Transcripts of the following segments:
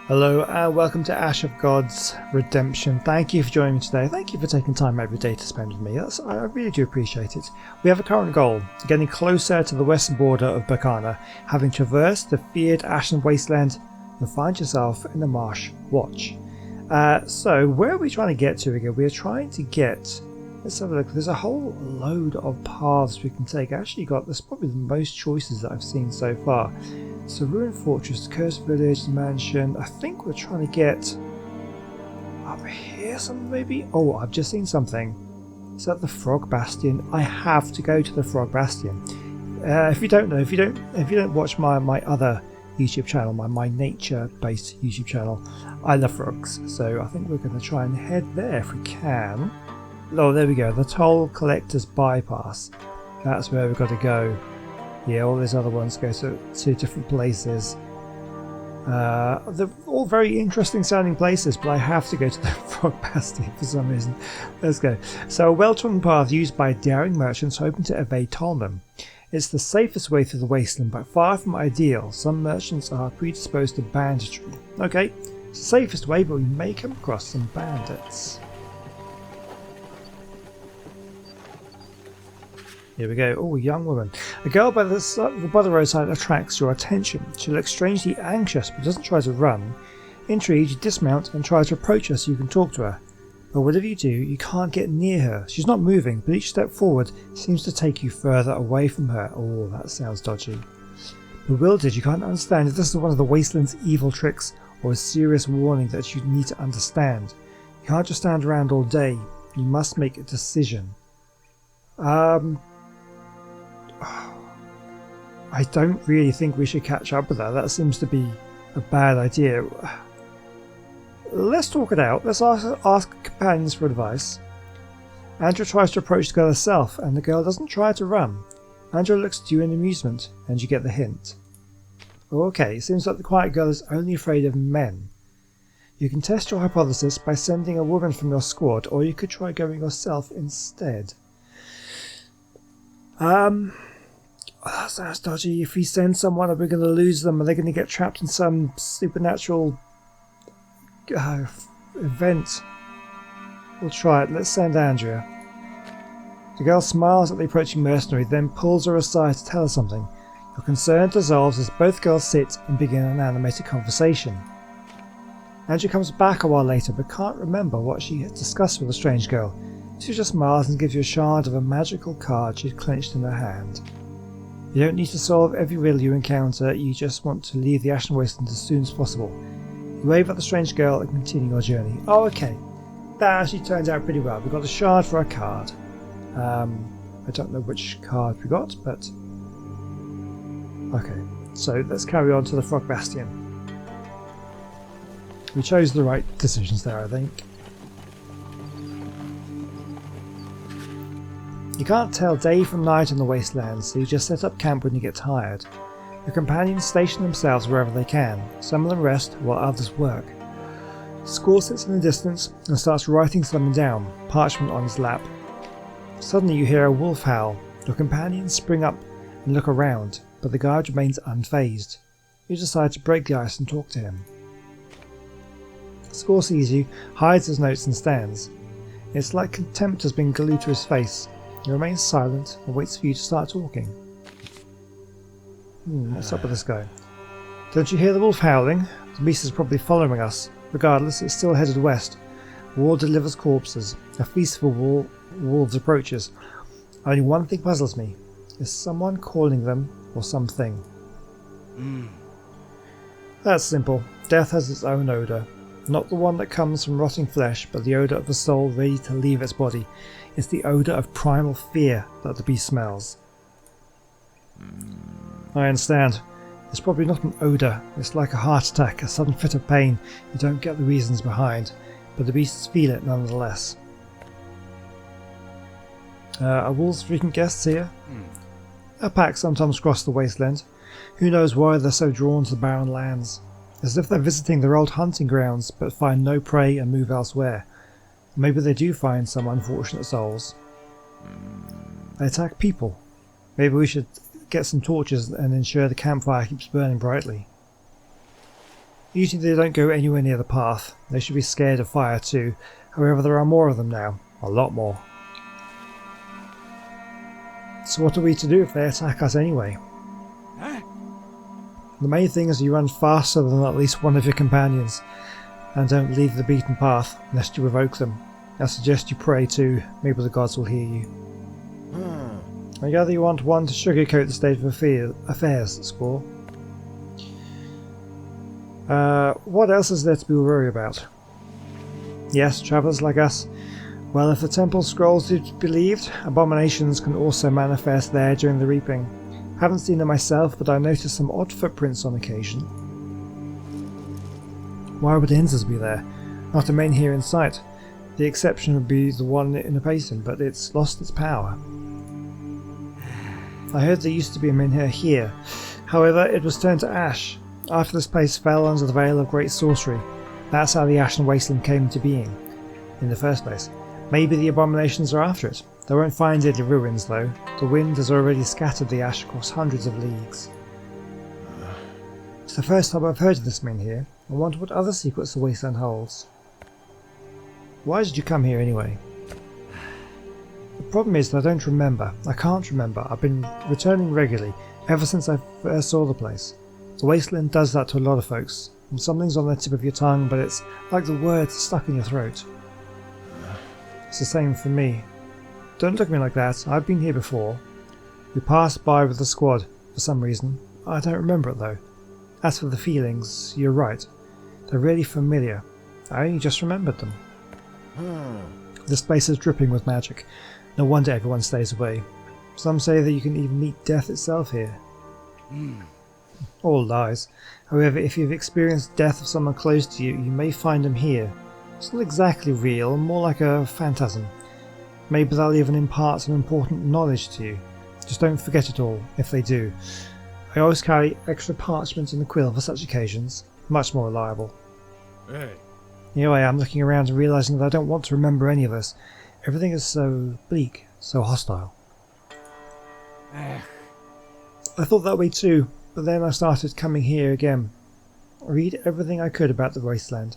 Hello and welcome to Ash of Gods Redemption. Thank you for joining me today. Thank you for taking time out of your day to spend with me. I really do appreciate it. We have a current goal, getting closer to the western border of Berkana. Having traversed the feared Ashen Wasteland, you'll find yourself in the Marsh Watch. So where are we trying to get to again? We are trying to get... Let's have a look. There's a whole load of paths we can take. There's probably the most choices that I've seen so far. So Ruined Fortress, Cursed Village, Mansion. I think we're trying to get up here something maybe? Oh, I've just seen something. Is that the Frog Bastion? I have to go to the Frog Bastion. If you don't watch my other YouTube channel, my nature-based YouTube channel, I love frogs. So I think we're going to try and head there if we can. Oh, there we go. The Toll Collector's Bypass. That's where we've got to go. Yeah, all these other ones go to different places. They're all very interesting sounding places, but I have to go to the Frog Bastion for some reason. Let's go. So a well-trodden path used by daring merchants hoping to evade Tolman. It's the safest way through the wasteland, but far from ideal. Some merchants are predisposed to banditry. Okay, it's the safest way, but we may come across some bandits. Here we go. Oh, a young woman. A girl by the roadside attracts your attention. She looks strangely anxious but doesn't try to run. Intrigued, you dismount and try to approach her so you can talk to her. But whatever you do, you can't get near her. She's not moving, but each step forward seems to take you further away from her. Oh, that sounds dodgy. Bewildered, you can't understand if this is one of the Wasteland's evil tricks or a serious warning that you need to understand. You can't just stand around all day. You must make a decision. I don't really think we should catch up with that. That seems to be a bad idea. Let's talk it out. Let's ask companions for advice. Andrea tries to approach the girl herself, and the girl doesn't try to run. Andrea looks at you in amusement, and you get the hint. Okay, it seems like the quiet girl is only afraid of men. You can test your hypothesis by sending a woman from your squad, or you could try going yourself instead. That sounds dodgy. If we send someone, are we going to lose them? Are they going to get trapped in some supernatural event? We'll try it. Let's send Andrea. The girl smiles at the approaching mercenary, then pulls her aside to tell her something. Your concern dissolves as both girls sit and begin an animated conversation. Andrea comes back a while later, but can't remember what she had discussed with the strange girl. She just smiles and gives you a shard of a magical card she'd clenched in her hand. You don't need to solve every riddle you encounter, you just want to leave the Ashen Wasteland as soon as possible. You wave at the strange girl and continue your journey. Oh, okay. That actually turned out pretty well. We got a shard for our card. I don't know which card we got, but... Okay, so let's carry on to the Frog Bastion. We chose the right decisions there, I think. You can't tell day from night in the wastelands, so you just set up camp when you get tired. Your companions station themselves wherever they can. Some of them rest while others work. Squall sits in the distance and starts writing something down, parchment on his lap. Suddenly you hear a wolf howl. Your companions spring up and look around, but the guard remains unfazed. You decide to break the ice and talk to him. Squall sees you, hides his notes and stands. It's like contempt has been glued to his face. He remains silent and waits for you to start talking. What's up with this guy? Don't you hear the wolf howling? The beast is probably following us. Regardless, it's still headed west. War delivers corpses. A feast for wolves approaches. Only one thing puzzles me. Is someone calling them or something? That's simple. Death has its own odour. Not the one that comes from rotting flesh, but the odour of a soul ready to leave its body. It's the odour of primal fear that the beast smells. I understand. It's probably not an odour. It's like a heart attack, a sudden fit of pain you don't get the reasons behind, but the beasts feel it nonetheless. Are wolves frequent guests here? A pack sometimes cross the wasteland. Who knows why they're so drawn to the barren lands? As if they're visiting their old hunting grounds, but find no prey and move elsewhere. Maybe they do find some unfortunate souls. They attack people. Maybe we should get some torches and ensure the campfire keeps burning brightly. Usually they don't go anywhere near the path. They should be scared of fire too. However, there are more of them now. A lot more. So what are we to do if they attack us anyway? The main thing is you run faster than at least one of your companions, and don't leave the beaten path lest you provoke them. I suggest you pray too. Maybe the gods will hear you. I gather you want one to sugarcoat the state of affairs, Squall. What else is there to be worried about? Yes, travellers like us. Well, if the temple scrolls are to be believed, abominations can also manifest there during the reaping. Haven't seen them myself, but I noticed some odd footprints on occasion. Why would Inzas be there? Not a main here in sight. The exception would be the one in the basin, but it's lost its power. I heard there used to be a menhir here. However, it was turned to ash after this place fell under the veil of great sorcery. That's how the Ashen Wasteland came into being in the first place. Maybe the abominations are after it. They won't find it in ruins though. The wind has already scattered the ash across hundreds of leagues. It's the first time I've heard of this menhir. I wonder what other secrets the wasteland holds. Why did you come here anyway? The problem is that I don't remember. I can't remember. I've been returning regularly ever since I first saw the place. The wasteland does that to a lot of folks. And something's on the tip of your tongue, but it's like the words stuck in your throat. It's the same for me. Don't look at me like that. I've been here before. We passed by with the squad for some reason. I don't remember it though. As for the feelings, you're right. They're really familiar. I only just remembered them. This place is dripping with magic. No wonder everyone stays away. Some say that you can even meet death itself here. All lies. However, if you've experienced death of someone close to you, you may find them here. It's not exactly real, more like a phantasm. Maybe they'll even impart some important knowledge to you. Just don't forget it all, if they do. I always carry extra parchment and a quill for such occasions. Much more reliable. Hey. Here I am looking around and realising that I don't want to remember any of this. Everything is so bleak, so hostile. I thought that way too, but then I started coming here again. I read everything I could about the wasteland.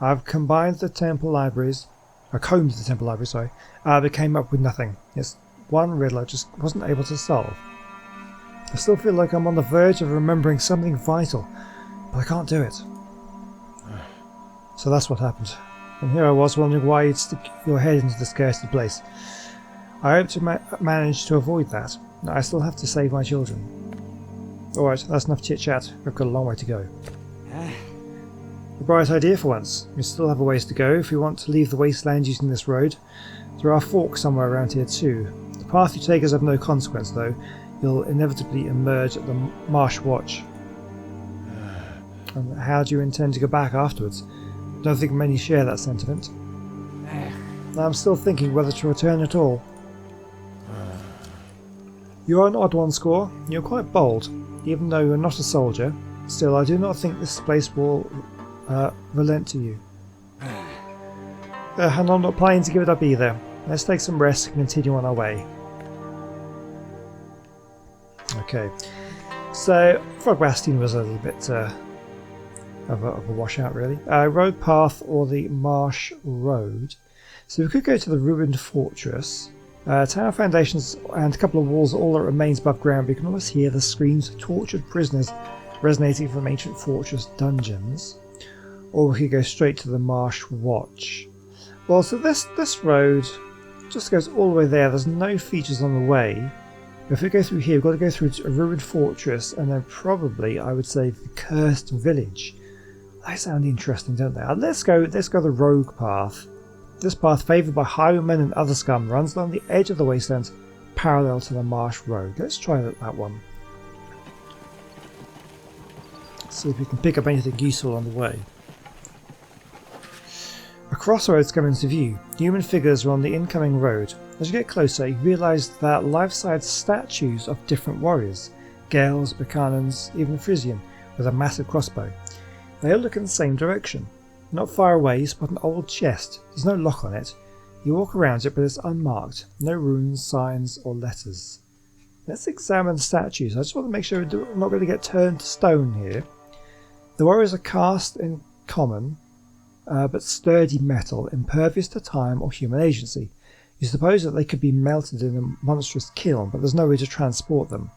I've combined the temple libraries, I combed the temple library, sorry, but came up with nothing. It's one riddle I just wasn't able to solve. I still feel like I'm on the verge of remembering something vital, but I can't do it. So that's what happened. And here I was wondering why you'd stick your head into this cursed place. I hope to manage to avoid that. I still have to save my children. Alright, that's enough chit-chat. We've got a long way to go. A bright idea for once. We still have a ways to go if we want to leave the wasteland using this road. There are forks somewhere around here too. The path you take is of no consequence though. You'll inevitably emerge at the Marsh Watch. And how do you intend to go back afterwards? I don't think many share that sentiment. I'm still thinking whether to return at all. You are an odd one, Squall. You're quite bold, even though you're not a soldier. Still, I do not think this place will relent to you. And I'm not planning to give it up either. Let's take some rest and continue on our way. Okay, so Frog Bastion was a little bit of a washout really. Road path or the Marsh Road. So we could go to the ruined fortress. Tower foundations and a couple of walls are all that remains above ground. We can almost hear the screams of tortured prisoners resonating from ancient fortress dungeons. Or we could go straight to the Marsh Watch. Well, so this road just goes all the way there. There's no features on the way. If we go through here, we've got to go through a ruined fortress and then probably, I would say, the cursed village. They sound interesting, don't they? Let's go the rogue path. This path, favoured by highwaymen and other scum, runs along the edge of the wasteland, parallel to the Marsh Road. Let's try that one. See if we can pick up anything useful on the way. A crossroads come into view. Human figures are on the incoming road. As you get closer, you realise that life-size statues of different warriors, Gales, Buchanans, even Frisian, with a massive crossbow. They all look in the same direction. Not far away you spot an old chest. There's no lock on it. You walk around it, but it's unmarked. No runes, signs or letters. Let's examine the statues. I just want to make sure we're not going to get turned to stone here. The warriors are cast in common, but sturdy metal, impervious to time or human agency. You suppose that they could be melted in a monstrous kiln, but there's no way to transport them.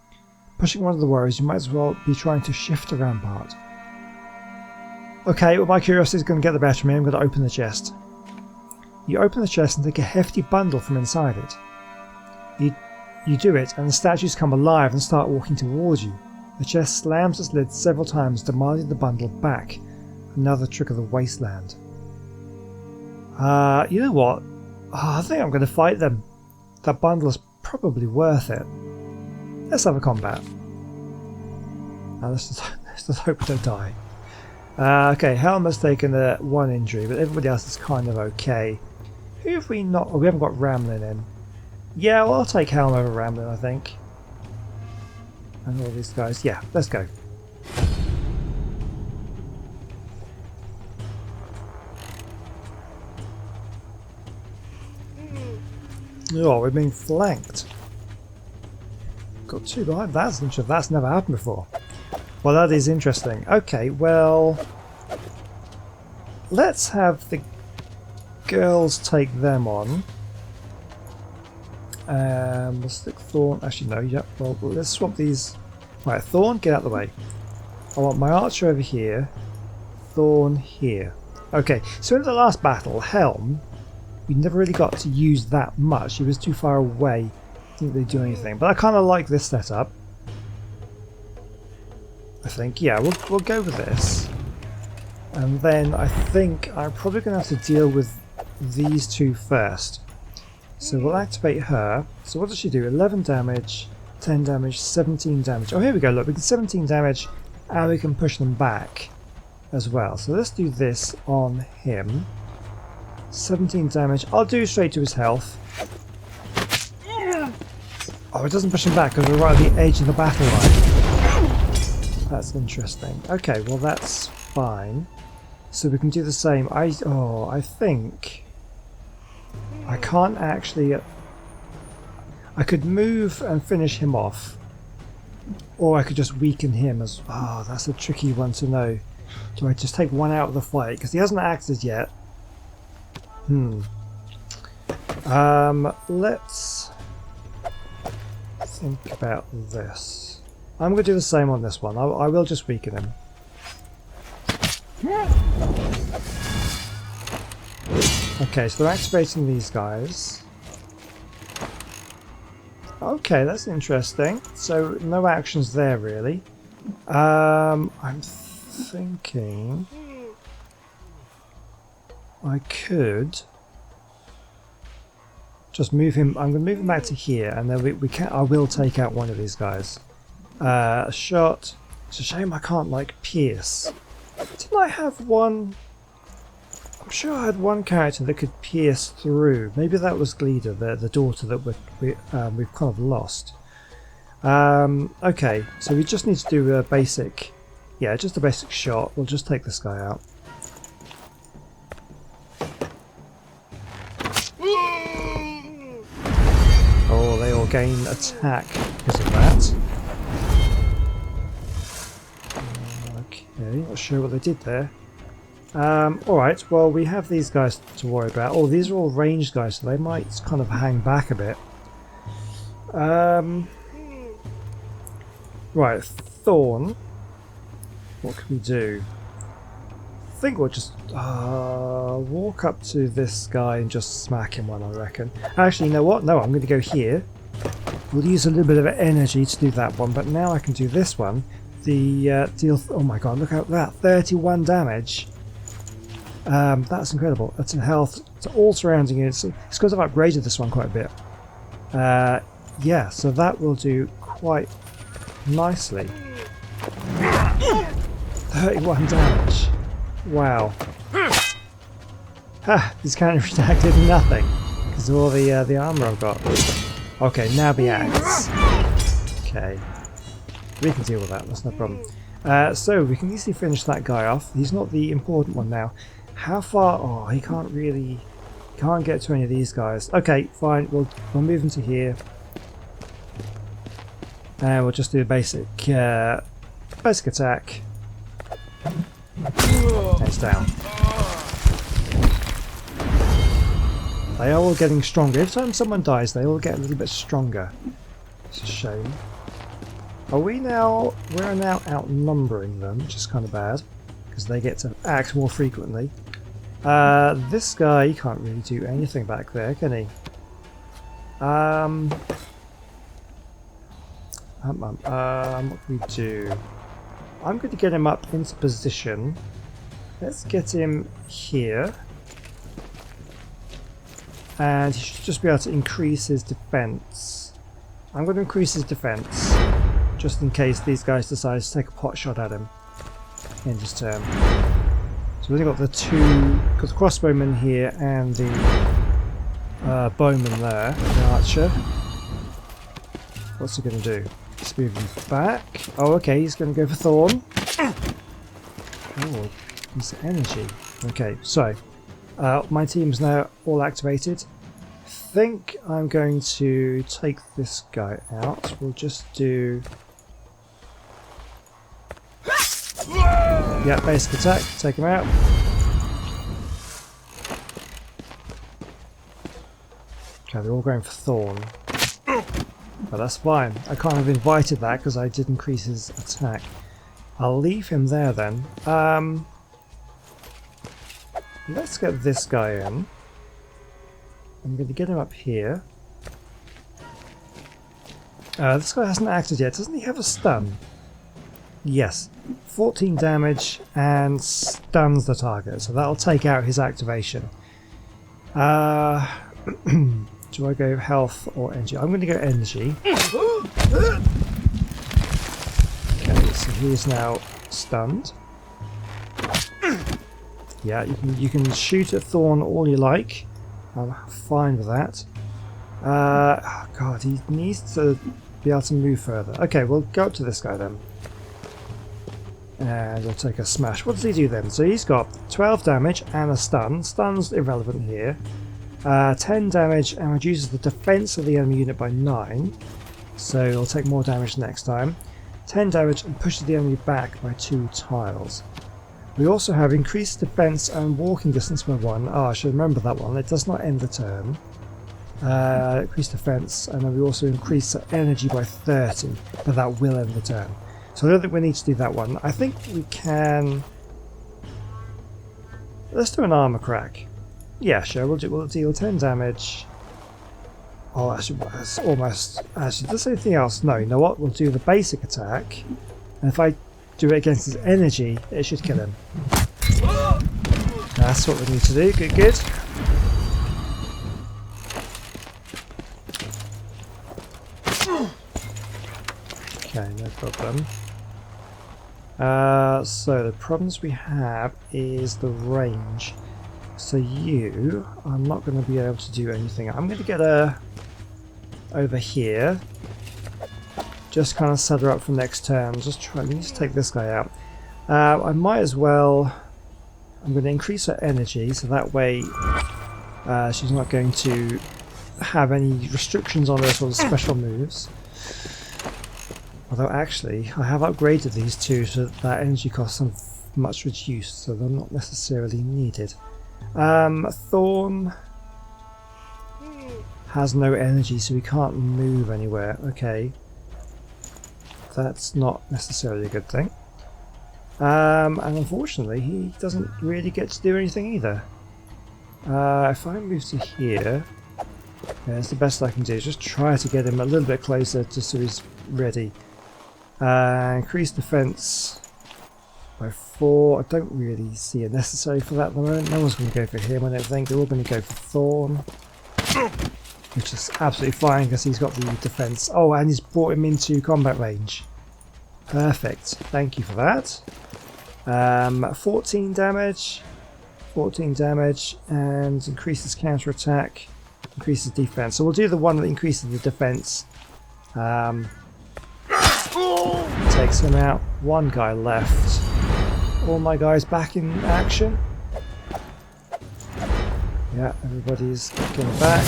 Pushing one of the warriors, you might as well be trying to shift a rampart. Okay, well, my curiosity is going to get the better of me. I'm going to open the chest. You open the chest and take a hefty bundle from inside it. You do it, and the statues come alive and start walking towards you. The chest slams its lid several times, demanding the bundle back. Another trick of the wasteland. You know what? I think I'm going to fight them. That bundle is probably worth it. Let's have a combat. Now let's just hope we don't die. Okay, Helm has taken one injury, but everybody else is kind of okay. Who have we not? Oh, we haven't got Ramlin in. Yeah, well, I'll take Helm over Ramlin, I think. And all these guys. Yeah, let's go. Oh, we're being flanked. Got two behind. That's interesting. That's never happened before. Well, that is interesting. Okay, well, let's have the girls take them on. We'll stick Thorn. Actually, no. Yep. Well, let's swap these. Right, Thorn, get out of the way. I want my archer over here. Thorn here. Okay. So in the last battle, Helm, we never really got to use that much. He was too far away. Didn't really do anything. But I kind of like this setup. I think, yeah, we'll go with this. And then I think I'm probably going to have to deal with these two first. So we'll activate her. So what does she do? 11 damage, 10 damage, 17 damage. Oh, here we go. Look, we can 17 damage and we can push them back as well. So let's do this on him. 17 damage. I'll do straight to his health. Oh, it doesn't push him back because we're right at the edge of the battle line. That's interesting. Okay, well that's fine. So we can do the same. I think I can't actually. I could move and finish him off, or I could just weaken him as. Oh, that's a tricky one to know. Do I just take one out of the fight because he hasn't acted yet? Let's think about this. I'm going to do the same on this one. I will just weaken him. Okay, so they're activating these guys. Okay, that's interesting. So no actions there really. I'm thinking I could just move him. I'm going to move him back to here, and then we can. I will take out one of these guys. A shot. It's a shame I can't like pierce. Didn't I have one? I'm sure I had one character that could pierce through. Maybe that was Gleda, the daughter that we've kind of lost. Okay, so we just need to do a basic, yeah, just a basic shot. We'll just take this guy out. Oh, they all gain attack because of that. Okay, not sure what they did there. Alright, well we have these guys to worry about. Oh, these are all ranged guys, so they might kind of hang back a bit. Right, Thorn. What can we do? I think we'll just walk up to this guy and just smack him one, I reckon. Actually, you know what? No, I'm going to go here. We'll use a little bit of energy to do that one, but now I can do this one. The deal. Oh my god, look at that! 31 damage. That's incredible. That's in health to all surrounding units. It's because I've upgraded this one quite a bit. Yeah, so that will do quite nicely. 31 damage. Wow. Ha! This counter-attack did nothing because of all the armor I've got. Okay, now the axe. Okay. We can deal with that, that's no problem. So we can easily finish that guy off. He's not the important one now. How far? Oh, he can't get to any of these guys. Okay, fine, we'll move him to here. And we'll just do a basic attack. one's down. They are all getting stronger. Every time someone dies, they all get a little bit stronger. It's a shame. We're now outnumbering them, which is kind of bad, because they get to act more frequently. This guy, he can't really do anything back there, can he? What can we do? I'm going to get him up into position. Let's get him here. And he should just be able to increase his defense. I'm going to increase his defense, just in case these guys decide to take a pot shot at him in his turn. So we've got the crossbowman here and the bowman there, the archer. What's he going to do? He's moving back. Oh, okay, he's going to go for Thorn. Oh, he's energy. Okay, so my team's now all activated. I think I'm going to take this guy out. We'll just do... yeah, basic attack. Take him out. Okay, they're all going for Thorn. But that's fine. I kind of invited that because I did increase his attack. I'll leave him there then. Let's get this guy in. I'm going to get him up here. This guy hasn't acted yet. Doesn't he have a stun? Yes. 14 damage and stuns the target. So that'll take out his activation. Do I go health or energy? I'm going to go energy. Okay, so he's now stunned. Yeah, you can shoot at Thorn all you like. I'm fine with that. Oh god, he needs to be able to move further. Okay, we'll go up to this guy then. And we'll take a smash. What does he do then? So he's got 12 damage and a stun. Stun's irrelevant here. 10 damage and reduces the defense of the enemy unit by 9. So it'll take more damage next time. 10 damage and pushes the enemy back by 2 tiles. We also have increased defense and walking distance by 1. Oh, I should remember that one. It does not end the turn. Increased defense, and then we also increase energy by 30, but that will end the turn. So I don't think we need to do that one. I think we can... let's do an armor crack. Yeah, sure, we'll deal 10 damage. Oh, actually, that's almost... actually, does anything else? No, you know what? We'll do the basic attack. And if I do it against his energy, it should kill him. That's what we need to do. Good, good. Okay, no problem. So the problems we have is the range. So you, I'm not going to be able to do anything. I'm going to get her over here. Just kind of set her up for next turn. Just try. Let me just take this guy out. I might as well. I'm going to increase her energy so that way she's not going to have any restrictions on her sort of special moves. Although actually, I have upgraded these two so that energy costs are much reduced, so they're not necessarily needed. Thorn has no energy, so he can't move anywhere. Okay. That's not necessarily a good thing. And unfortunately, he doesn't really get to do anything either. If I move to here, it's the best I can do. Just try to get him a little bit closer just so he's ready. Increase defense by 4. I don't really see it necessary for that at the moment. No one's going to go for him, I don't think. They're all going to go for Thorn, which is absolutely fine because he's got the defense. Oh, and he's brought him into combat range. Perfect. Thank you for that. 14 damage. 14 damage and increases counter attack, increases defense. So we'll do the one that increases the defense. Takes him out. One guy left. All my guys back in action. Yeah, everybody's getting back.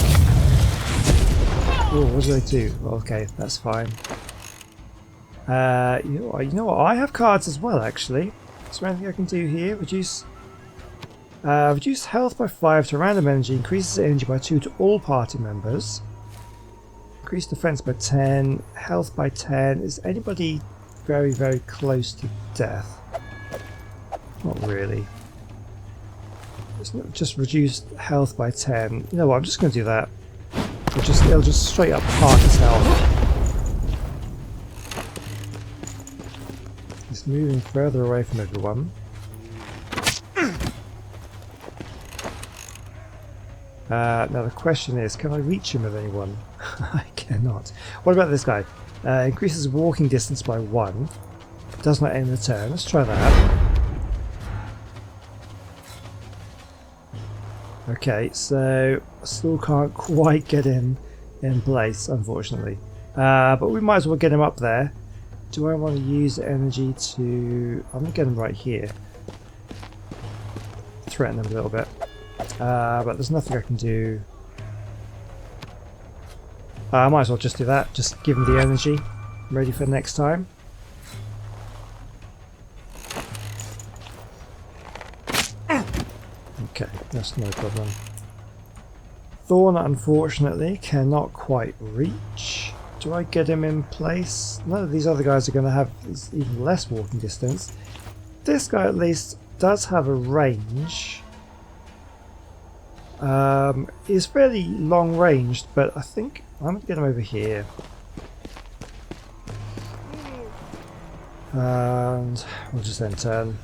Oh, what do they do? Okay, that's fine. You know what? I have cards as well, actually. Is there anything I can do here? Reduce Reduce health by 5 to random energy, increases energy by 2 to all party members. Increase defense by 10, health by 10. Is anybody very, very close to death? Not really. It's not just reduced health by 10. You know what, I'm just going to do that. It'll just straight up half his health. He's moving further away from everyone. Now the question is, can I reach him with anyone? I cannot. What about this guy? Increases walking distance by 1. Does not end the turn. Let's try that. Okay, so I still can't quite get him in place, unfortunately. But we might as well get him up there. Do I want to use energy to... I'm going to get him right here. Threaten him a little bit. But there's nothing I can do. I might as well just do that. Just give him the energy. Ready for next time. Okay, that's no problem. Thorn, unfortunately, cannot quite reach. Do I get him in place? None of these other guys are going to have even less walking distance. This guy at least does have a range. He's fairly long ranged, but I think I'm going to get him over here. And we'll just end turn.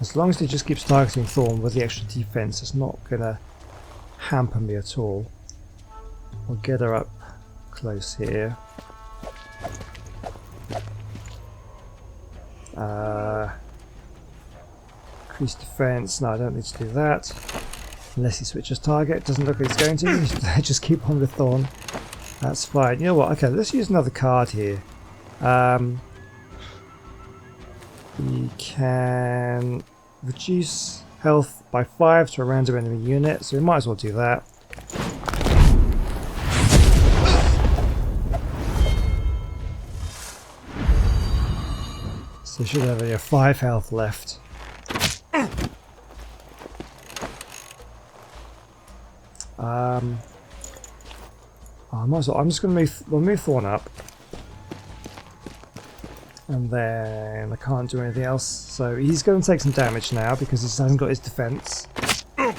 As long as he just keeps targeting Thorn with the extra defense, it's not going to hamper me at all. We'll get her up close here. Increase defense. No, I don't need to do that. Unless he switches target. Doesn't look like he's going to. Just keep on with Thorn. That's fine. You know what? Okay, let's use another card here. We can reduce health by 5 to a random enemy unit, so we might as well do that. So we should have a 5 health left. I might as well. I'm just going to move Thorn up. And then I can't do anything else, so he's going to take some damage now because he hasn't got his defense. In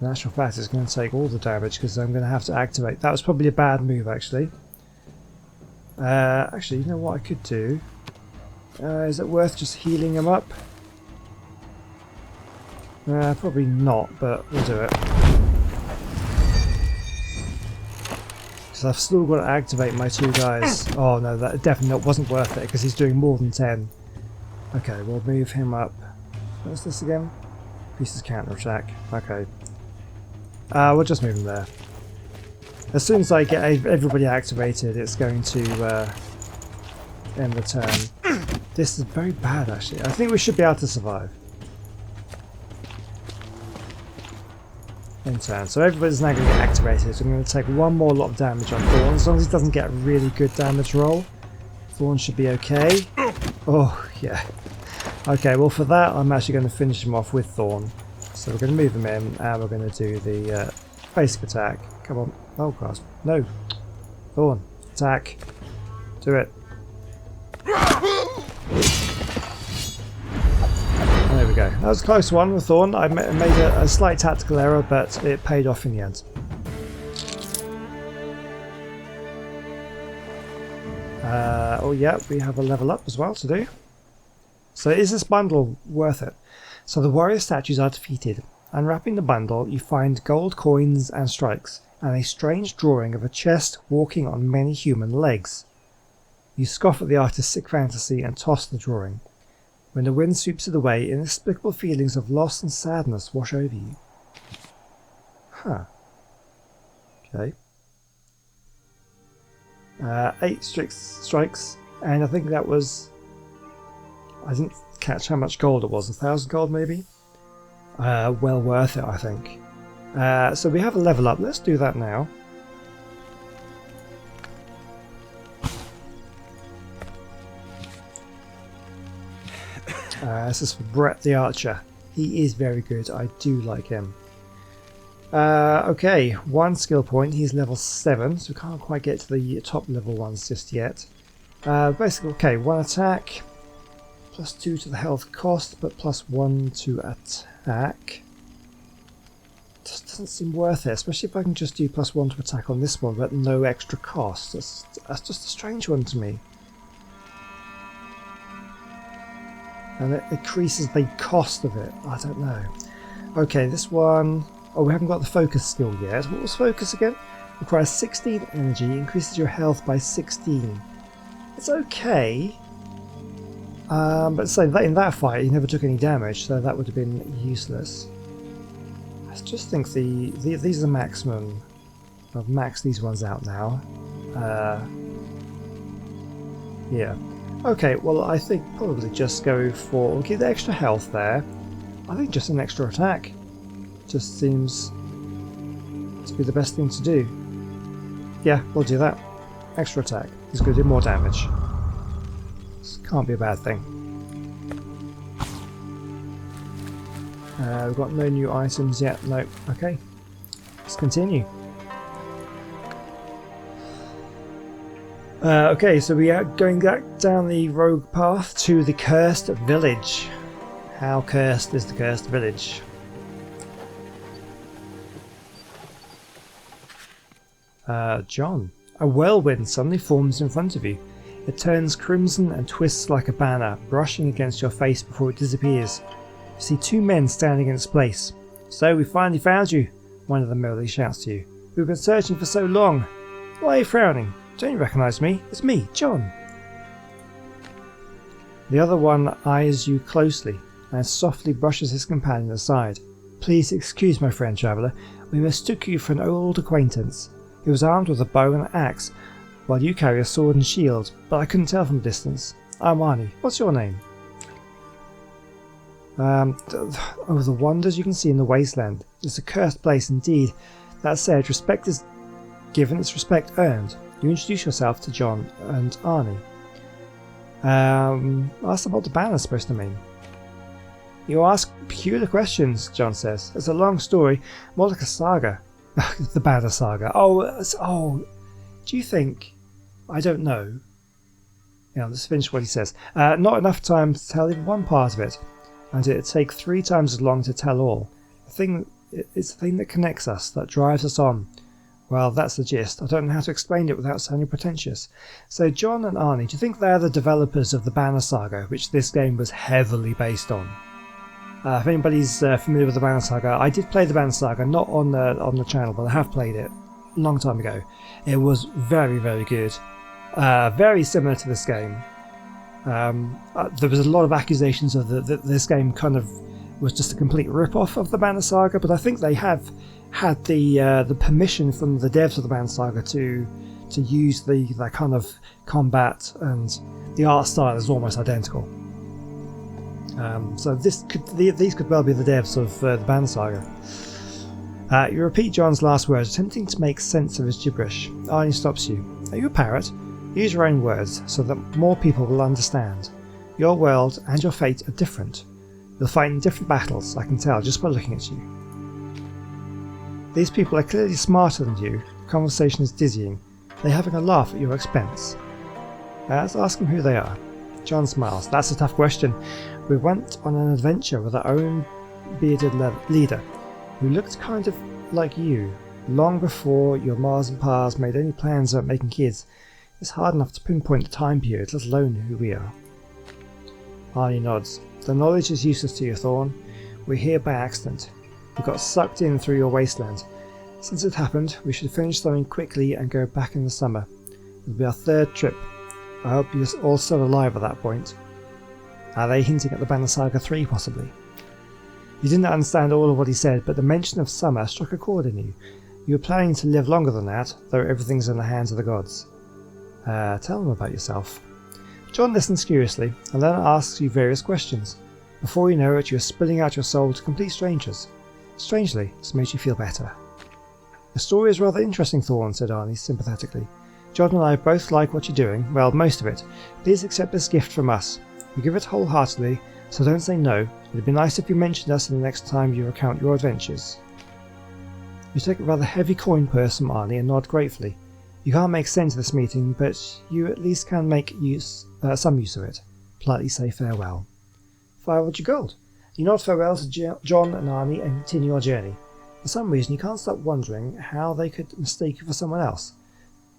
actual fact, he's going to take all the damage because I'm going to have to activate. That was probably a bad move, actually. Actually, you know what I could do? Is it worth just healing him up? Probably not, but we'll do it. So I've still got to activate my 2 guys. Oh no, that definitely wasn't worth it because he's doing more than 10. Okay, we'll move him up. What's this again? Pieces counter attack. Okay. We'll just move him there. As soon as I get everybody activated, it's going to end the turn. This is very bad, actually. I think we should be able to survive. In turn. So everybody's now going to get activated. So I'm going to take one more lot of damage on Thorn. As long as he doesn't get a really good damage roll, Thorn should be okay. Oh, yeah. Okay, well for that, I'm actually going to finish him off with Thorn. So we're going to move him in, and we're going to do the basic attack. Come on. Oh, gosh. No. Thorn. Attack. Do it. There we go. That was a close one with Thorn. I made a slight tactical error, but it paid off in the end. Oh yeah, we have a level up as well to do. So is this bundle worth it? So the warrior statues are defeated. Unwrapping the bundle, you find gold coins and strikes, and a strange drawing of a chest walking on many human legs. You scoff at the artist's sick fantasy and toss the drawing. When the wind sweeps it away, inexplicable feelings of loss and sadness wash over you. Huh. Okay. 8 strikes, and I think that was... I didn't catch how much gold it was, 1,000 gold maybe? Well worth it, I think. So we have a level up, let's do that now. This is for Brett the Archer. He is very good. I do like him. Okay, 1 skill point. He's level 7, so we can't quite get to the top level ones just yet. Basically, okay, 1 attack, +2 to the health cost, but +1 to attack. Just doesn't seem worth it, especially if I can just do +1 to attack on this one, but no extra cost. That's just a strange one to me. And it increases the cost of it. I don't know. Okay, this one... Oh, we haven't got the focus skill yet. What was focus again? Requires 16 energy, increases your health by 16. It's okay. But say that in that fight he never took any damage, so that would have been useless. I just think these are the maximum. I've maxed these ones out now. Yeah. Okay, well I think probably just go for... We'll keep the extra health there. I think just an extra attack. Just seems to be the best thing to do. Yeah, we'll do that. Extra attack. It's going to do more damage. This can't be a bad thing. We've got no new items yet. No. Okay. Let's continue. Okay, so we are going back down the rogue path to the cursed village. How cursed is the cursed village? John, a whirlwind suddenly forms in front of you. It turns crimson and twists like a banner, brushing against your face before it disappears. You see 2 men standing in its place. So we finally found you, one of them merrily shouts to you. We've been searching for so long. Why are you frowning? Don't you recognise me? It's me, John. The other one eyes you closely and softly brushes his companion aside. Please excuse my friend traveller, we mistook you for an old acquaintance. He was armed with a bow and an axe, while you carry a sword and shield, but I couldn't tell from a distance. I'm Arnie. What's your name? Oh, the wonders you can see in the wasteland. It's a cursed place indeed. That said, respect is given, it's respect earned. You introduce yourself to John and Arnie. Ask them what the banner's supposed to mean. You ask peculiar questions, John says. It's a long story, more like a saga. The banner saga. Oh, do you think... I don't know. Yeah, let's finish what he says. Not enough time to tell even one part of it, and it'd take 3 times as long to tell all. It's the thing that connects us, that drives us on. Well, that's the gist. I don't know how to explain it without sounding pretentious. So John and Arnie, do you think they're the developers of the Banner Saga, which this game was heavily based on? If anybody's familiar with the Banner Saga, I did play the Banner Saga, not on the channel, but I have played it a long time ago. It was very, very good. Very similar to this game. There was a lot of accusations of that this game kind of was just a complete rip-off of the Banner Saga, but I think they have had the permission from the devs of the Banner Saga to use that kind of combat, and the art style is almost identical. So these could well be the devs of the Banner Saga. You repeat John's last words, attempting to make sense of his gibberish. Arnie stops you. Are you a parrot? Use your own words so that more people will understand. Your world and your fate are different. You'll fight in different battles, I can tell just by looking at you. These people are clearly smarter than you. The conversation is dizzying. They're having a laugh at your expense. Let's ask them who they are. John smiles. That's a tough question. We went on an adventure with our own bearded leader, who looked kind of like you, long before your Mars and Pars made any plans about making kids. It's hard enough to pinpoint the time period, let alone who we are. Arnie nods. The knowledge is useless to you, Thorn. We're here by accident. We got sucked in through your wasteland. Since it happened, we should finish something quickly and go back in the summer. It'll be our 3rd trip. I hope you're all still alive at that point. Are they hinting at the Banner Saga 3, possibly? You didn't understand all of what he said, but the mention of summer struck a chord in you. You were planning to live longer than that, though everything's in the hands of the gods. Tell them about yourself. John listens curiously, and then asks you various questions. Before you know it, you're spilling out your soul to complete strangers. Strangely, this makes you feel better. The story is rather interesting, Thorn, said Arnie sympathetically. John and I both like what you're doing, well, most of it. Please accept this gift from us. We give it wholeheartedly, So don't say no. It'd be nice if you mentioned us the next time you recount your adventures. You take a rather heavy coin purse from Arnie and nod gratefully. You can't make sense of this meeting, but you at least can make some use of it. Politely say farewell. 500 gold. You nod farewell to John and Arnie and continue your journey. For some reason you can't stop wondering how they could mistake you for someone else.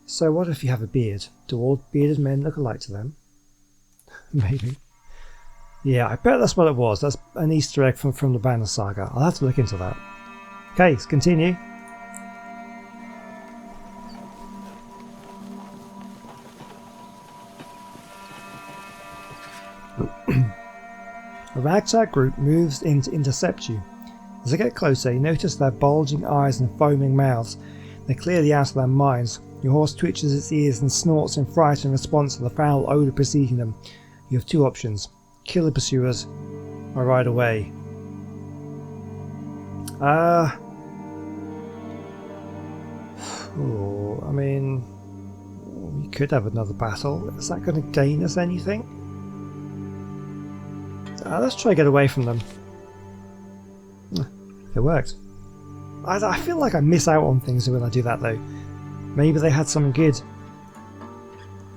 So what if you have a beard? Do all bearded men look alike to them? Maybe. Yeah, I bet that's what it was. That's an Easter egg from the Banner Saga. I'll have to look into that. Okay, let's continue. A ragtag group moves in to intercept you. As they get closer, you notice their bulging eyes and foaming mouths. They're clearly out of their minds. Your horse twitches its ears and snorts in fright in response to the foul odour preceding them. You have two options: kill the pursuers, or ride away. I mean, we could have another battle. Is that going to gain us anything? Let's try to get away from them. It worked. I feel like I miss out on things when I do that though. Maybe they had something good.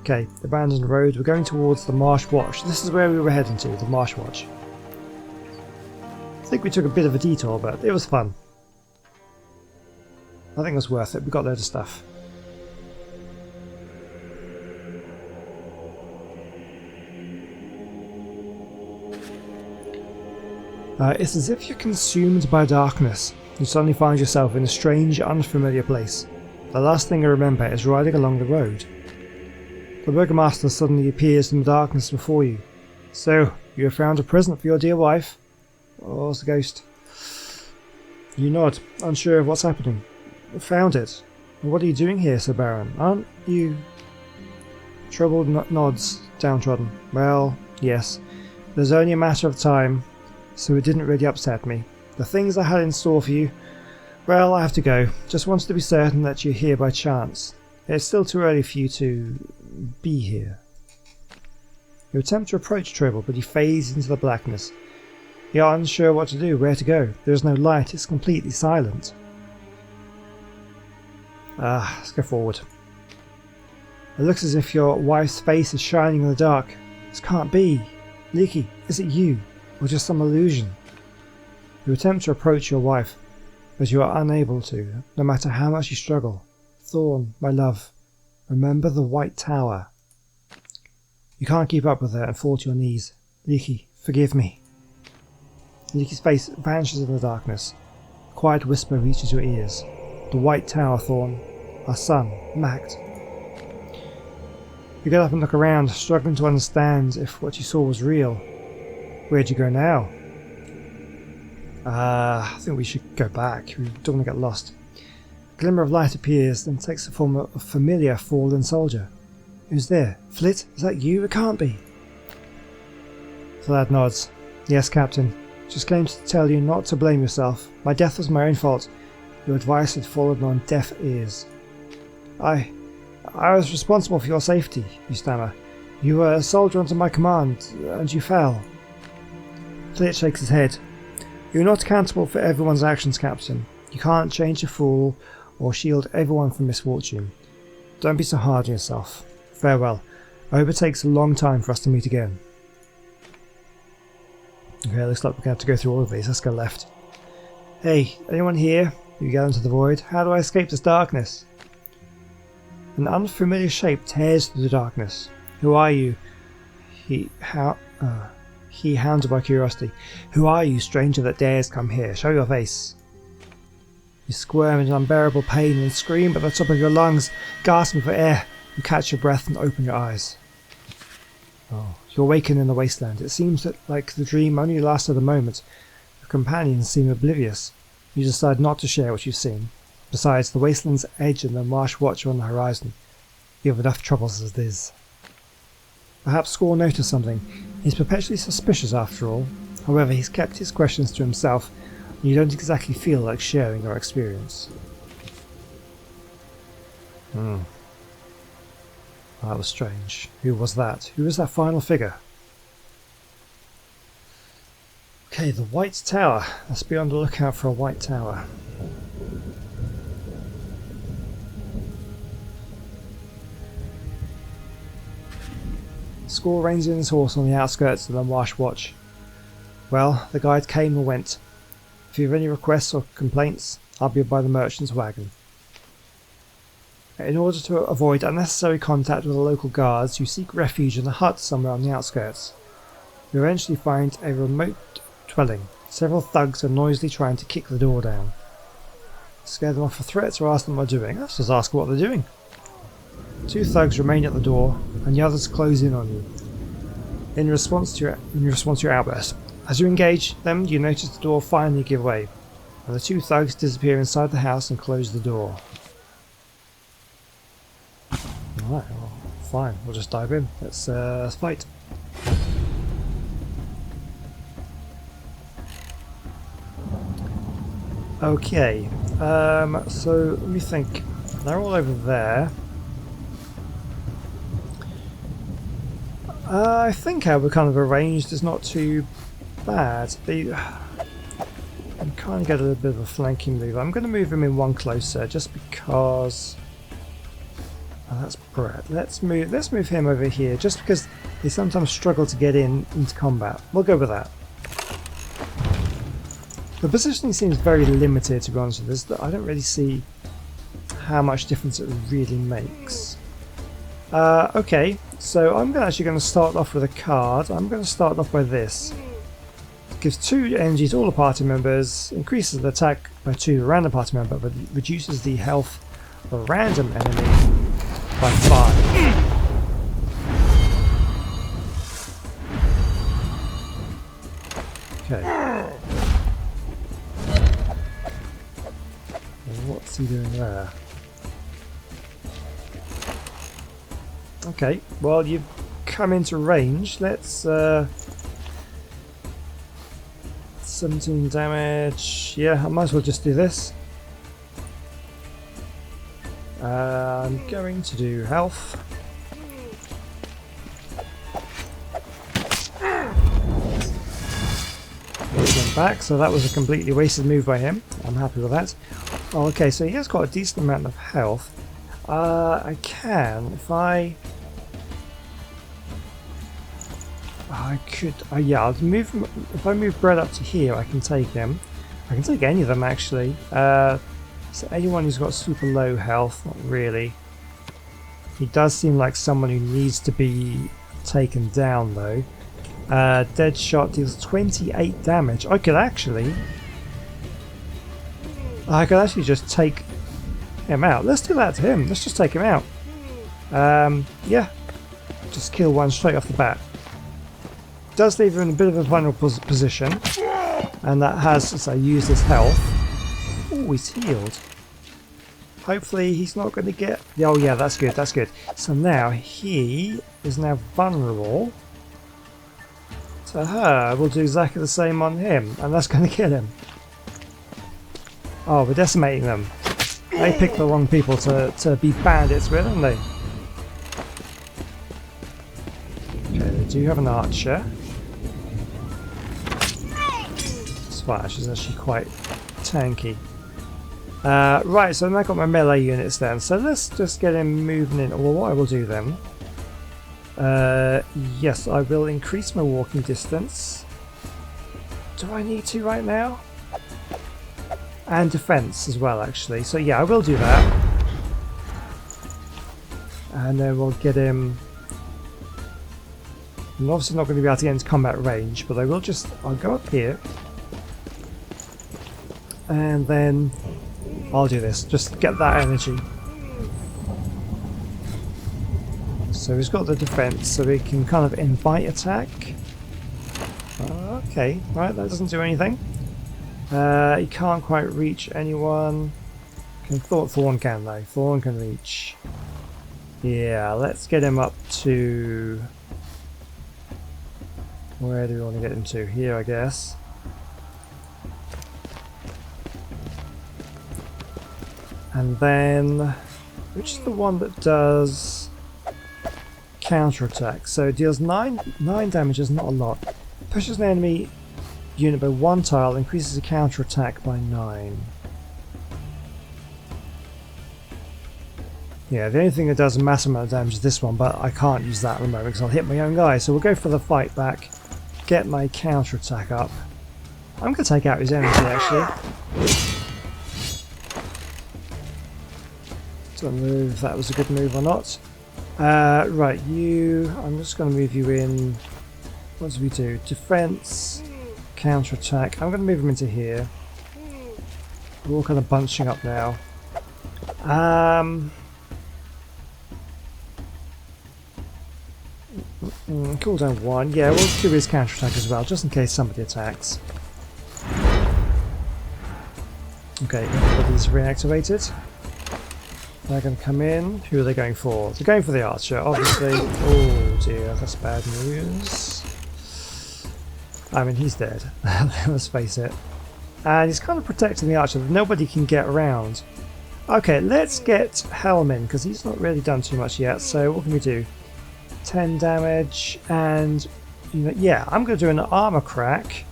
Okay, abandoned road. We're going towards the Marsh Watch. This is where we were heading to, the Marsh Watch. I think we took a bit of a detour, but it was fun. I think it was worth it. We got loads of stuff. It's as if you're consumed by darkness. You suddenly find yourself in a strange, unfamiliar place. The last thing I remember is riding along the road. The burgomaster suddenly appears in the darkness before you. So, you have found a present for your dear wife? Oh, it's a ghost. You nod, unsure of what's happening. Found it. What are you doing here, Sir Baron? Aren't you... Troubled nods, downtrodden. Well, yes. There's only a matter of time, so it didn't really upset me. The things I had in store for you... Well, I have to go. Just wanted to be certain that you're here by chance. It's still too early for you to... be here. You attempt to approach Tribble, but he fades into the blackness. You are unsure what to do, where to go. There is no light, it's completely silent. Let's go forward. It looks as if your wife's face is shining in the dark. This can't be. Leaky, is it you? Or just some illusion? You attempt to approach your wife, but you are unable to, no matter how much you struggle. Thorn, my love, remember the White Tower. You can't keep up with her and fall to your knees. Leaky, forgive me. Leaky's face vanishes in the darkness. A quiet whisper reaches your ears. The White Tower, Thorn. Our son, Macht. You get up and look around, struggling to understand if what you saw was real. Where'd you go now? I think we should go back. We don't want to get lost. A glimmer of light appears, then takes the form of a familiar fallen soldier. Who's there? Flit? Is that you? It can't be. The lad nods. Yes, Captain. Just came to tell you not to blame yourself. My death was my own fault. Your advice had fallen on deaf ears. I was responsible for your safety, you stammer. You were a soldier under my command, and you fell. Flit shakes his head. You're not accountable for everyone's actions, Captain. You can't change a fool or shield everyone from misfortune. Don't be so hard on yourself. Farewell. I hope it takes a long time for us to meet again. Okay, looks like we're going to have to go through all of these. Let's go left. Hey, anyone here? You yell into the void. How do I escape this darkness? An unfamiliar shape tears through the darkness. Who are you? He hounded by curiosity. Who are you, stranger that dares come here? Show your face. You squirm in unbearable pain and scream at the top of your lungs, gasping for air. You catch your breath and open your eyes. Oh, you awaken in the wasteland. It seems that, like the dream, only lasted a moment. Your companions seem oblivious. You decide not to share what you've seen. Besides, the wasteland's edge and the Marsh Watch are on the horizon. You have enough troubles as it is. Perhaps Score noticed something. He's perpetually suspicious after all. However, he's kept his questions to himself, and you don't exactly feel like sharing your experience. That was strange. Who was that? Who was that final figure? Okay, the White Tower. Let's be on the lookout for a White Tower. Squall reins in his horse on the outskirts of the Marsh Watch. Well, the guide came and went. If you have any requests or complaints, I'll be by the merchant's wagon. In order to avoid unnecessary contact with the local guards, you seek refuge in a hut somewhere on the outskirts. You eventually find a remote dwelling. Several thugs are noisily trying to kick the door down. Scare them off with threats or ask them what they're doing. Let's just ask what they're doing. 2 thugs remain at the door, and the others close in on you. In response to your outburst, as you engage them, you notice the door finally give way, and the 2 thugs disappear inside the house and close the door. Alright, well, fine. We'll just dive in. Let's fight. Okay, so let me think. They're all over there. I think how we're kind of arranged is not too bad. You kind of get a little bit of a flanking move. I'm going to move him in one closer just because... Oh, that's Brett. Let's move him over here just because they sometimes struggle to get into combat. We'll go with that. The positioning seems very limited, to be honest with this. I don't really see how much difference it really makes. Okay, so I'm actually going to start off with a card. I'm going to start off by this. It gives 2 energy to all the party members, increases the attack by 2 to the random party member, but reduces the health of a random enemy by 5. Okay. What's he doing there? Okay, well, you've come into range. Let's 17 damage. Yeah, I might as well just do this. I'm going to do health. Went back, so that was a completely wasted move by him. I'm happy with that. Oh, okay, so he has got a decent amount of health. I can, if I could, yeah, I'll move him. If I move Brett up to here, I can take him. I can take any of them actually. So anyone who's got super low health, not really. He does seem like someone who needs to be taken down though. Dead shot deals 28 damage. I could actually just take him out. Let's do that to him. Let's just take him out. Yeah, just kill one straight off the bat. Does leave him in a bit of a vulnerable position, and that has, as I use his health. Oh, he's healed. Hopefully he's not going to get... Oh yeah, that's good, that's good. So now he is now vulnerable to her. We'll do exactly the same on him, and that's going to kill him. Oh, we're decimating them. They picked the wrong people to be bandits with, haven't they? Okay, they do have an archer. Splash is actually quite tanky. Right, so I've got my melee units then. So let's just get him moving in. Well, what I will do then... yes, I will increase my walking distance. Do I need to right now? And defense as well, actually. So yeah, I will do that. And then we'll get him... I'm obviously not going to be able to get into combat range, but I'll go up here. And then I'll do this, just get that energy. So he's got the defense, so he can kind of invite attack. Okay, right, that doesn't do anything. He can't quite reach anyone. Thorn can though. Thorn can reach. Yeah, let's get him up to... Where do we want to get him to? Here, I guess. And then... Which is the one that does... counterattack? So it deals 9 damage is not a lot. Pushes an enemy unit by 1 tile, increases the counter attack by 9. Yeah, the only thing that does a massive amount of damage is this one, but I can't use that at the moment because I'll hit my own guy. So we'll go for the fight back, get my counter attack up. I'm going to take out his energy actually. Don't know if that was a good move or not. Right, I'm just going to move you in. What do we do? Defense, counter attack. I'm going to move him into here. We're all kind of bunching up now. Cooldown 1. Yeah, we'll do his counter attack as well, just in case somebody attacks. Okay, everybody's reactivated. They're going to come in. Who are they going for? They're going for the archer, obviously. Oh dear, that's bad news. I mean, he's dead. Let's face it. And he's kind of protecting the archer. Nobody can get around. Okay, let's get Helm in, because he's not really done too much yet. So what can we do? 10 damage, and yeah, I'm going to do an armor crack.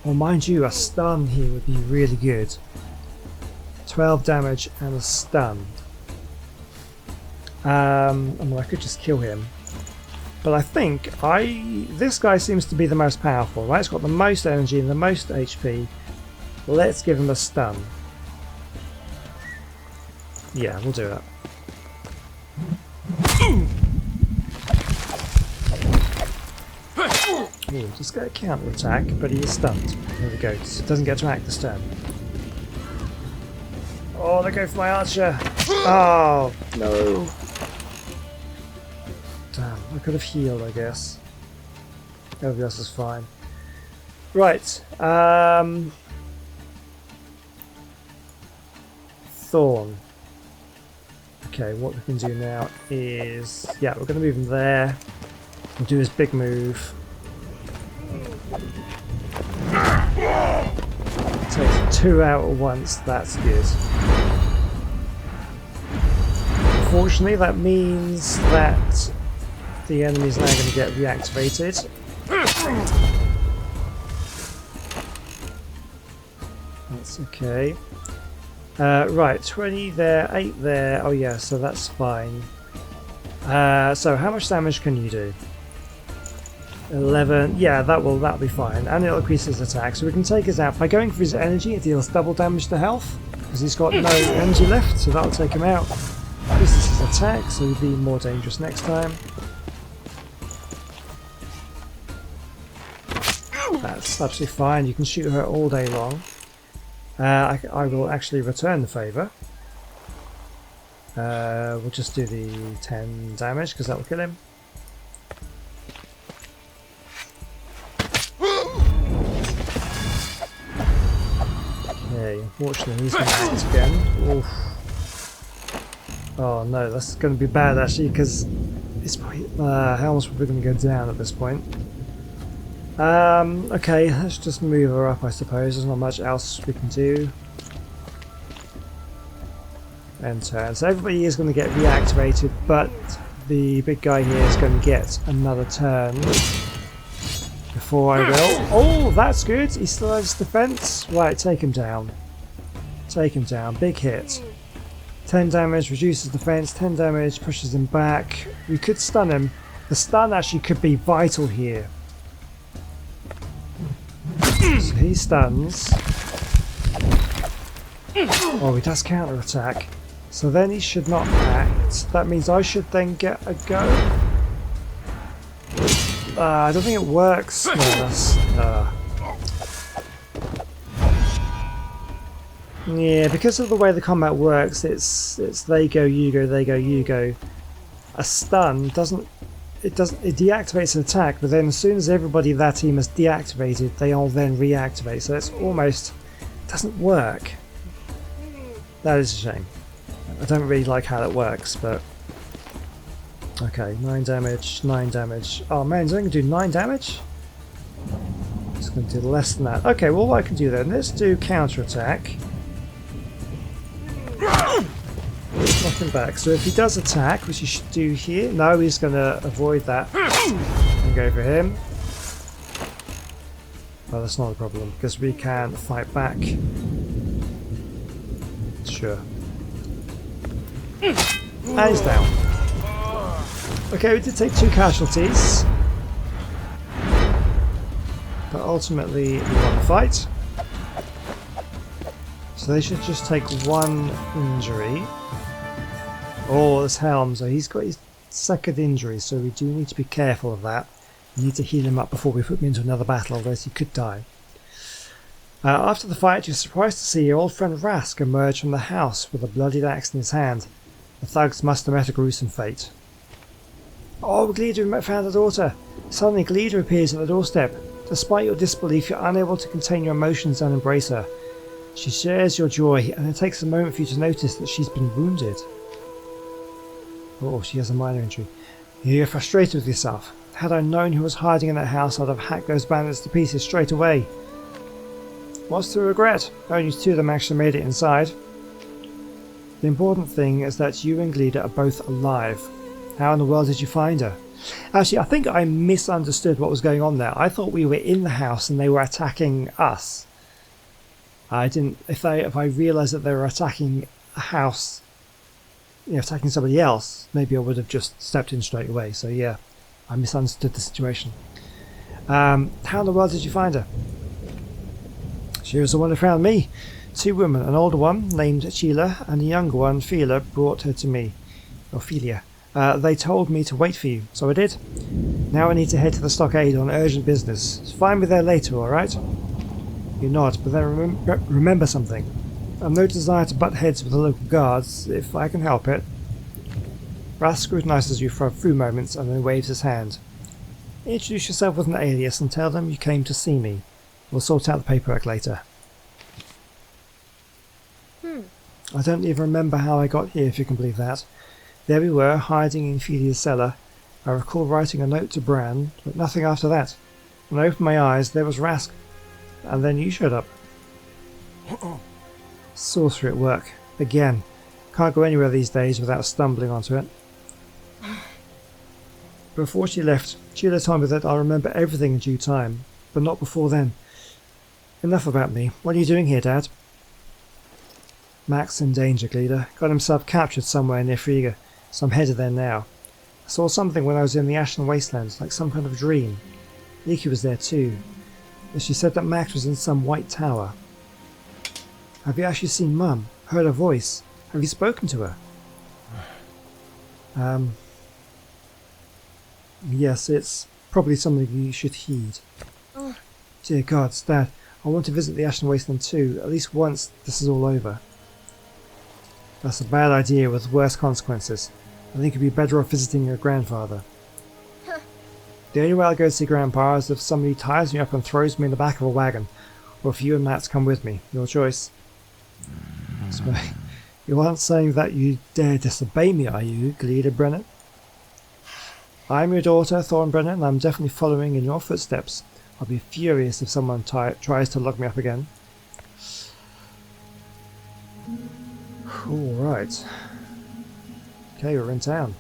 Or mind you, a stun here would be really good. 12 damage and a stun. I mean, I could just kill him. But I think this guy seems to be the most powerful, right? He's got the most energy and the most HP. Let's give him a stun. Yeah, we'll do it. Ooh, just get a counter attack, but he is stunned. There we go. Doesn't get to act this turn. Oh, they go for my archer. Oh, no. Damn, I could have healed, I guess. Everybody else is fine. Right. Thorn. Okay, what we can do now is... yeah, we're going to move him there. We'll do his big move. Takes 2 out at once, that's good. Unfortunately, that means that the enemy is now going to get reactivated. That's okay. Right, 20 there, 8 there. Oh yeah, so that's fine. So how much damage can you do? 11. Yeah, that'll be fine, and it'll increase his attack. So we can take his out by going for his energy. It deals double damage to health because he's got no energy left, so that'll take him out. Increases his attack, so he'll be more dangerous next time. That's absolutely fine. You can shoot her all day long. I will actually return the favour. We'll just do the 10 damage because that will kill him. Okay, unfortunately he's going to act again. Oof. Oh no, that's going to be bad actually because Helm's probably going to go down at this point. Okay, let's just move her up I suppose. There's not much else we can do. End turn. So everybody is going to get reactivated, but the big guy here is going to get another turn before I will. Oh, that's good. He still has defense. Right, take him down. Take him down. Big hit. 10 damage, reduces defense. 10 damage, pushes him back. We could stun him. The stun actually could be vital here. So he stuns. Oh, he does counter attack. So then he should not act. That means I should then get a go. I don't think it works. No, that's, yeah, because of the way the combat works, it's they go, you go, they go, you go. A stun doesn't. It deactivates an attack, but then as soon as everybody in that team is deactivated, they all then reactivate. So it's almost doesn't work. That is a shame. I don't really like how that works, but okay, 9 damage, 9 damage. Oh man, is I going to do 9 damage? It's going to do less than that. Okay, well what I can do then, let's do counter attack. Knock him back. So if he does attack, which he should do here, no, he's going to avoid that and go for him. Well, that's not a problem, because we can fight back. Sure. And he's down. Okay, we did take 2 casualties. But ultimately, we won the fight. So they should just take 1 injury. Oh, this Helm, so he's got his 2nd injury, so we do need to be careful of that. We need to heal him up before we put him into another battle, otherwise he could die. After the fight, you're surprised to see your old friend Rask emerge from the house with a bloodied axe in his hand. The thugs must have met a gruesome fate. Oh, Gleeder found her daughter. Suddenly Gleeder appears at the doorstep. Despite your disbelief, you're unable to contain your emotions and embrace her. She shares your joy, and it takes a moment for you to notice that she's been wounded. Oh, she has a minor injury. You're frustrated with yourself. Had I known who was hiding in that house, I'd have hacked those bandits to pieces straight away. What's to regret? Only 2 of them actually made it inside. The important thing is that you and Gleeder are both alive. How in the world did you find her? Actually, I think I misunderstood what was going on there. I thought we were in the house and they were attacking us. I didn't. If I realised that they were attacking a house, attacking somebody else, maybe I would have just stepped in straight away. So yeah, I misunderstood the situation. How in the world did you find her? She was the one who found me. 2 women, an older one named Sheila and a younger one, Fila, brought her to me. Ophelia. They told me to wait for you, so I did. Now I need to head to the stockade on urgent business. Find me there later, alright? You nod, but then remember something. I've no desire to butt heads with the local guards, if I can help it. Rask scrutinises you for a few moments and then waves his hand. Introduce yourself with an alias and tell them you came to see me. We'll sort out the paperwork later. I don't even remember how I got here, if you can believe that. There we were, hiding in Felia's cellar. I recall writing a note to Bran, but nothing after that. When I opened my eyes, there was Rask. And then you showed up. Sorcery at work. Again. Can't go anywhere these days without stumbling onto it. Before she left, Sheila told me that I'll remember everything in due time, but not before then. Enough about me. What are you doing here, Dad? Mac's in danger, Gleeder. Got himself captured somewhere near Frigga, so I'm headed there now. I saw something when I was in the Ashen Wastelands, like some kind of dream. Leaky was there too. And she said that Max was in some white tower. Have you actually seen Mum? Heard her voice? Have you spoken to her? Yes, it's probably something you should heed. Dear gods, Dad, I want to visit the Ashen Wasteland too, at least once this is all over. That's a bad idea with worse consequences. I think you'd be better off visiting your grandfather. The only way I'll go to see Grandpa is if somebody ties me up and throws me in the back of a wagon, or if you and Matt come with me. Your choice. So, you aren't saying that you dare disobey me, are you, Gleeder Brennan? I'm your daughter, Thorn Brennan, and I'm definitely following in your footsteps. I'll be furious if someone tries to lock me up again. Alright. Okay, we're in town.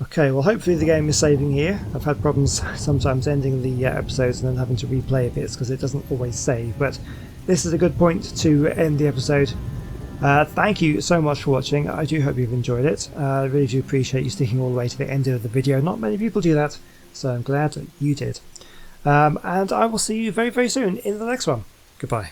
Okay, well hopefully the game is saving here. I've had problems sometimes ending the episodes and then having to replay a bit because it doesn't always save, but this is a good point to end the episode. Thank you so much for watching. I do hope you've enjoyed it. I really do appreciate you sticking all the way to the end of the video. Not many people do that, so I'm glad that you did. And I will see you very, very soon in the next one. Goodbye.